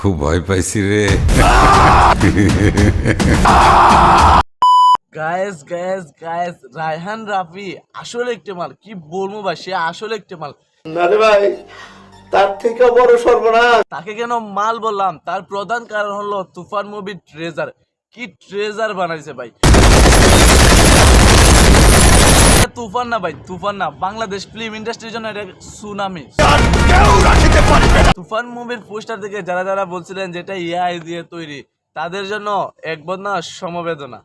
খুব ভয় পাইছি রে। Guys guys guys Raihan Rafi আসলে একটি মাল, কি বলবো ভাই, সে আসলে একটি মাল। না রে ভাই, তার থেকে বড় সর্বনাশ। তাকে কেন মাল বললাম, তার প্রধান কারণ হলো তুফান মুভির ট্রেজার। কি ট্রেজার বানাইছে ভাই। তুফান না ভাই, তুফান না, বাংলাদেশ ফিল্ম ইন্ডাস্ট্রির জন্য এটা সুনামি। তুফান মুভির পোস্টার থেকে যারা যারা বলছিলেন যেটা এআই দিয়ে তৈরি, তাদের জন্য এক বদনা সমবেদনা।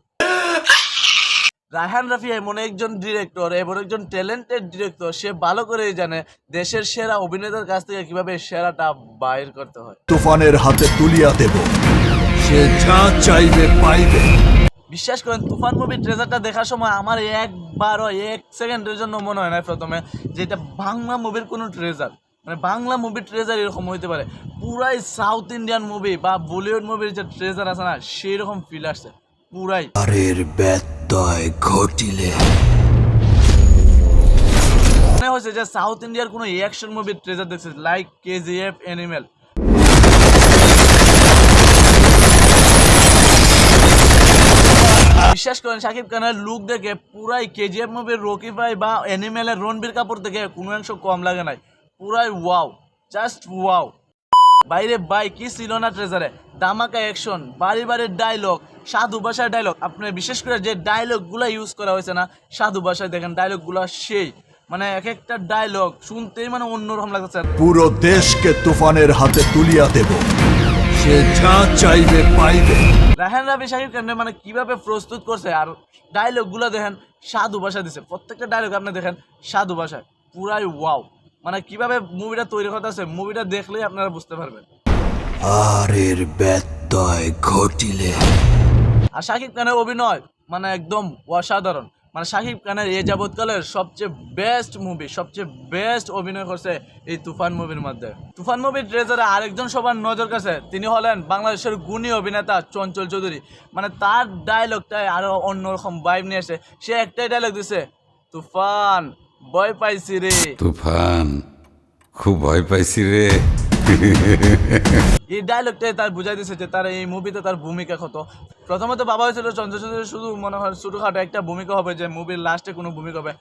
রায়হান রাফি এমন একজন ডিরেক্টর, এমন একজন ট্যালেন্টেড ডিরেক্টর, সে ভালো করেই জানে দেশের সেরা অভিনেতার কাছ থেকে কিভাবে সেরাটা বাইর করতে হয়। তুফানের হাতে তুলিয়া দেব, সে যা চাইবে পাইবে। বিশ্বাস করেন, তুফান মুভির ট্রেজারটা দেখার সময় আমার একবারও এক সেকেন্ডের জন্য মনে হয় না প্রথমে যে এটা বাংলা মুভির কোনো ট্রেজার, মানে বাংলা মুভির ট্রেজার এরকম হইতে পারে। পুরাই সাউথ ইন্ডিয়ান মুভি বা বলিউড মুভির যে ট্রেজার আছে না, সেই রকম ফিল আসছে পুরাই। আরের ব্যত্যয় ঘটিলে মনে হচ্ছে যে সাউথ ইন্ডিয়ার কোনো অ্যাকশন মুভির ট্রেজার দেখছে, লাইক কেজিএফ, অ্যানিমেল। বিশ্বাস করেন, শাকিব খানের লুক দেখে পুরাই কেজিএফ মুভির রকি ভাই বা অ্যানিমেলের রণবীর কাপুর থেকে কোনো অংশ কম লাগে নাই। পুরাই ওয়াও, জাস্ট ওয়াও। বাইরে বাই কি ছিল না ট্রেজারে, ধামাকা অ্যাকশন, বাড়ি বাড়ির ডায়লগ, সাধু ভাষার ডায়লগ। আপনি বিশেষ করে যে ডায়লগগুলো ইউজ করা হয়েছে না সাধু ভাষায়, দেখেন ডায়লগগুলো সেই, মানে এক একটা ডায়লগ শুনতেই মানে অন্যরকম লাগছে। পুরো দেশকে তুফানের হাতে তুলিয়া দেব, সে যা চাইবে পাইবে। রায়হান রাফি শাকিব খান মানে কিভাবে প্রস্তুত করছে, আর ডায়লগগুলো দেখেন সাধু ভাষা দিছে, প্রত্যেকটা ডায়লগ আপনি দেখেন সাধু ভাষায়, পুরাই ওয়াও। মানে কিভাবে মুভিটা তৈরি করতে আছে, মুভিটা দেখলেই আপনারা বুঝতে পারবেন। আরের ব্যত্যয় ঘটিলে আর শাকিব খানের অভিনয় মানে একদম অসাধারণ। মানে শাকিব খানের এ যাবৎকালের সবচেয়ে বেস্ট মুভি, সবচেয়ে বেস্ট অভিনয় করছে এই তুফান মুভির মধ্যে। তুফান মুভির ট্রেজারে আরেকজন সবার নজর কাছে, তিনি হলেন বাংলাদেশের গুণী অভিনেতা চঞ্চল চৌধুরী। মানে তার ডায়লগটাই আরো অন্যরকম ভাইব নিয়ে আসে। সে একটাই ডায়লগ দিছে, তুফান ভয় পাইছি রে। তুফান খুব ভয় পাইছি রে। এই ডায়লগটাই তার বুঝাই দিচ্ছে যে তার এই মুভিতে তার ভূমিকা কত। প্রথমত বাবা হয়েছিল চঞ্চল চৌধুরী, শুধু মনে হয় ছোটোখাটো একটা ভূমিকা হবে, যে মুভির লাস্টে কোনো ভূমিকা হবে।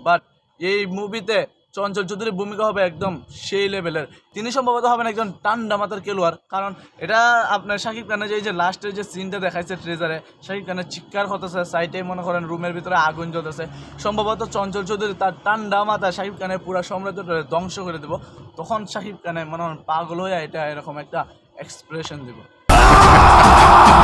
বাট এই মুভিতে চঞ্চল চৌধুরীর ভূমিকা হবে একদম সেই লেভেলের। তিনি সম্ভবত হবেন একজন ঠান্ডা মাথার খেলোয়াড়, কারণ এটা আপনার শাকিব খানের যে লাস্টের যে সিনটা দেখাইছে ট্রেজারে, শাকিব খানের চিৎকার হতেছে, সাইডে মনে করেন রুমের ভিতরে আগুন জ্বলতেছে, সম্ভবত চঞ্চল চৌধুরী তার ঠান্ডা মাথা শাকিব খানের পুরো সাম্রাজ্যটা ধ্বংস করে দেব। তখন শাকিব খানের মনে হয় পাগল হয়ে এটা এরকম একটা এক্সপ্রেশন দেব।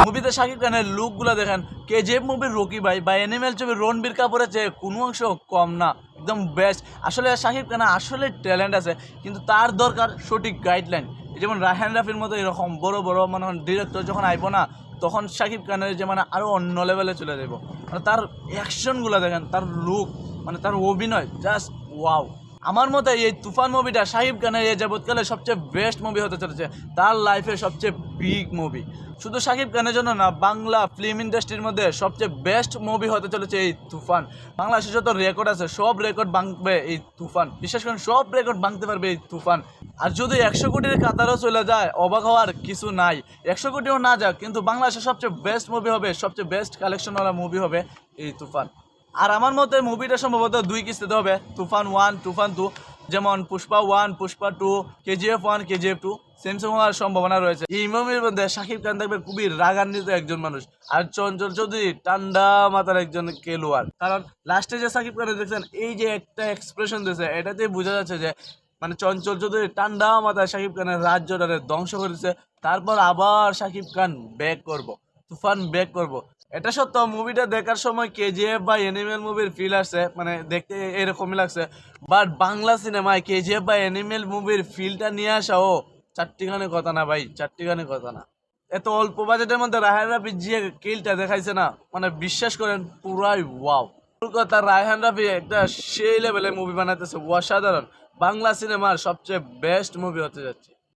মুভিতে শাকিব খানের লুকগুলো দেখেন কেজিএফ মুভির রকি ভাই বা অ্যানিমেল ছবির রণবীর কাপুরের চেয়ে কোনো অংশ কম না, একদম বেস্ট। আসলে শাকিব খান আসলে ট্যালেন্ট আছে, কিন্তু তার দরকার সঠিক গাইডলাইন। যেমন রায়হান রাফির মতো এরকম বড় বড় মানে ডিরেক্টর যখন আইব না, তখন শাকিব খানের যে মানে আরও অন্য লেভেলে চলে যাব। মানে তার অ্যাকশনগুলো দেখেন, তার লুক, মানে তার অভিনয় জাস্ট ওয়াও। আমার মতে এই তুফান মুভিটা শাকিব খানের এই যাবৎকালে সবচেয়ে বেস্ট মুভি হতে চলেছে, তার লাইফের সবচেয়ে বিগ মুভি। শুধু শাকিব খানের জন্য না, বাংলা ফিল্ম ইন্ডাস্ট্রির মধ্যে সবচেয়ে বেস্ট মুভি হতে চলেছে এই তুফান। বাংলাদেশের যত রেকর্ড আছে সব রেকর্ড ভাঙবে এই তুফান, বিশেষ করে সব রেকর্ড ভাঙতে পারবে এই তুফান। আর যদি 100 কোটির কাতারও চলে যায়, অবাক হওয়ার কিছু নাই। 100 কোটিও না যাক, কিন্তু বাংলাদেশের সবচেয়ে বেস্ট মুভি হবে, সবচেয়ে বেস্ট কালেকশনওয়ালা মুভি হবে এই তুফান। আর আমার মতে মুভিটা সম্ভবত 2 কিস্তিতে হবে, তুফান 1, তুফান 2। যেমন পুষ্পা 1, পুষ্পা 2, কেজিএফ 1, কেজিএফ 2 সেম হওয়ার সম্ভাবনা রয়েছে। এই মুভির মধ্যে শাকিব খান থাকবে খুবই রাগান্বিত একজন মানুষ, আর চঞ্চল চৌধুরী ঠান্ডা মাথার একজন খেলোয়াড়। কারণ লাস্টে যে শাকিব খান দেখছেন, এই যে একটা এক্সপ্রেশন দিয়েছে, এটাতেই বোঝা যাচ্ছে যে মানে চঞ্চল চৌধুরী ঠান্ডা মাথায় শাকিব খানের রাজ্যটারে ধ্বংস করেছে। তারপর আবার শাকিব খান ব্যাক করব, তুফান ব্যাক করব। এটা সত্য, মুভিটা দেখার সময় কেজিএফ বা অ্যানিমেল মুভির ফিল আসছে, মানে দেখতে এরকমই লাগছে। বাট বাংলা সিনেমায় কেজিএফ বা অ্যানিমেল মুভির ফিলটা নিয়ে আসা ও চারটিখানি কথা না ভাই, চারটিখানি কথা না। এত অল্প বাজেটের মধ্যে রায়হান রাফি যে কিলটা দেখাইছে না, মানে বিশ্বাস করেন পুরাই ওয়াও। কলকাতার রায়হান রাফি একটা সেই লেভেলে মুভি বানাইতেছে, অসাধারণ। বাংলা সিনেমার সবচেয়ে বেস্ট মুভি হতে যাচ্ছে।